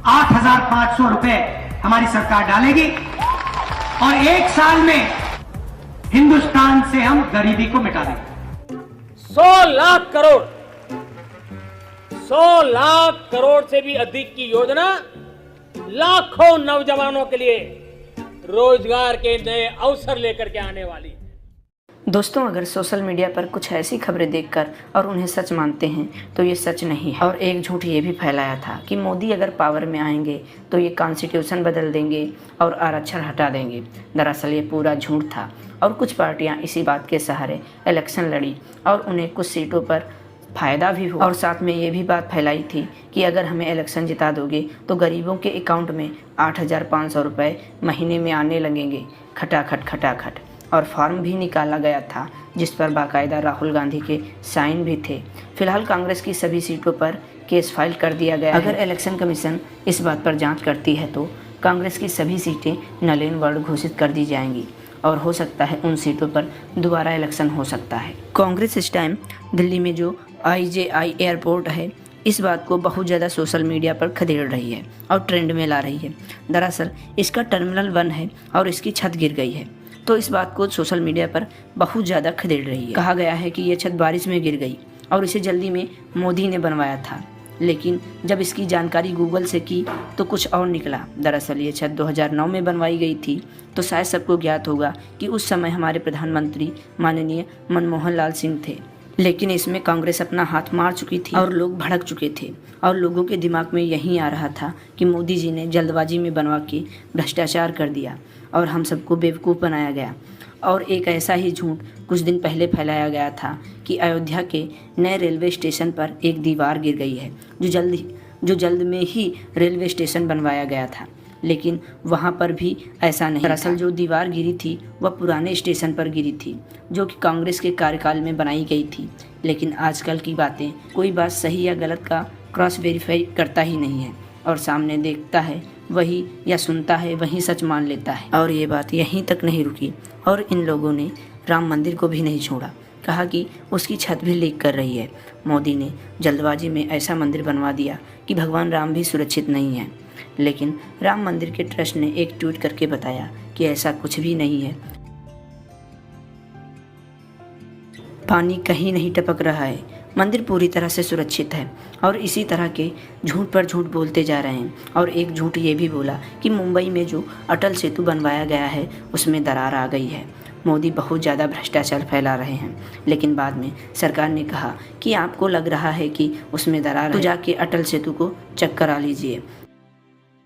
8,500 रुपए हमारी सरकार डालेगी और 1 साल में हिंदुस्तान से हम गरीबी को मिटा देंगे। 100 लाख करोड़ 100 लाख करोड़ से भी अधिक की योजना लाखों नौजवानों के लिए रोजगार के नए अवसर लेकर के आने वाली। दोस्तों, अगर सोशल मीडिया पर कुछ ऐसी खबरें देखकर और उन्हें सच मानते हैं तो ये सच नहीं है। और एक झूठ ये भी फैलाया था कि मोदी अगर पावर में आएंगे तो ये कॉन्स्टिट्यूशन बदल देंगे और आरक्षण हटा देंगे। दरअसल ये पूरा झूठ था और कुछ पार्टियां इसी बात के सहारे इलेक्शन लड़ी और उन्हें कुछ सीटों पर फ़ायदा भी हुआ। और साथ में ये भी बात फैलाई थी कि अगर हमें इलेक्शन जिता दोगे तो गरीबों के अकाउंट में 8,500 रुपये महीने में आने लगेंगे। खटाखट खटाखट। और फॉर्म भी निकाला गया था जिस पर बाकायदा राहुल गांधी के साइन भी थे। फिलहाल कांग्रेस की सभी सीटों पर केस फाइल कर दिया गया। अगर इलेक्शन कमीशन इस बात पर जांच करती है तो कांग्रेस की सभी सीटें नल एंड वार्ड घोषित कर दी जाएंगी और हो सकता है उन सीटों पर दोबारा इलेक्शन हो सकता है। कांग्रेस इस टाइम दिल्ली में जो IJI एयरपोर्ट है इस बात को बहुत ज़्यादा सोशल मीडिया पर खदेड़ रही है और ट्रेंड में ला रही है। दरअसल इसका टर्मिनल 1 है और इसकी छत गिर गई है, तो इस बात को सोशल मीडिया पर बहुत ज़्यादा खदेड़ रही है। कहा गया है कि ये छत बारिश में गिर गई और इसे जल्दी में मोदी ने बनवाया था, लेकिन जब इसकी जानकारी गूगल से की तो कुछ और निकला। दरअसल ये छत 2009 में बनवाई गई थी। तो शायद सबको ज्ञात होगा कि उस समय हमारे प्रधानमंत्री माननीय मनमोहन लाल सिंह थे, लेकिन इसमें कांग्रेस अपना हाथ मार चुकी थी और लोग भड़क चुके थे और लोगों के दिमाग में यही आ रहा था कि मोदी जी ने जल्दबाजी में बनवा के भ्रष्टाचार कर दिया और हम सबको बेवकूफ़ बनाया गया। और एक ऐसा ही झूठ कुछ दिन पहले फैलाया गया था कि अयोध्या के नए रेलवे स्टेशन पर एक दीवार गिर गई है जो जल्द में ही रेलवे स्टेशन बनवाया गया था, लेकिन वहाँ पर भी ऐसा नहीं। दरअसल जो दीवार गिरी थी वह पुराने स्टेशन पर गिरी थी जो कि कांग्रेस के कार्यकाल में बनाई गई थी। लेकिन आजकल की बातें कोई बात सही या गलत का क्रॉस वेरीफाई करता ही नहीं है और सामने देखता है वही या सुनता है वही सच मान लेता है। और ये बात यहीं तक नहीं रुकी और इन लोगों ने राम मंदिर को भी नहीं छोड़ा। कहा कि उसकी छत भी लीक कर रही है। मोदी ने जल्दबाजी में ऐसा मंदिर बनवा दिया कि भगवान राम भी सुरक्षित नहीं है। लेकिन राम मंदिर के ट्रस्ट ने एक ट्वीट करके बताया कि ऐसा कुछ भी नहीं है, पानी कहीं नहीं टपक रहा है, मंदिर पूरी तरह से सुरक्षित है। और इसी तरह के झूठ पर झूठ बोलते जा रहे हैं। और एक झूठ ये भी बोला कि मुंबई में जो अटल सेतु बनवाया गया है उसमें दरार आ गई है। मोदी बहुत ज़्यादा भ्रष्टाचार फैला रहे हैं, लेकिन बाद में सरकार ने कहा कि आपको लग रहा है कि उसमें दरार है तो जाके अटल सेतु को चेक करा लीजिए।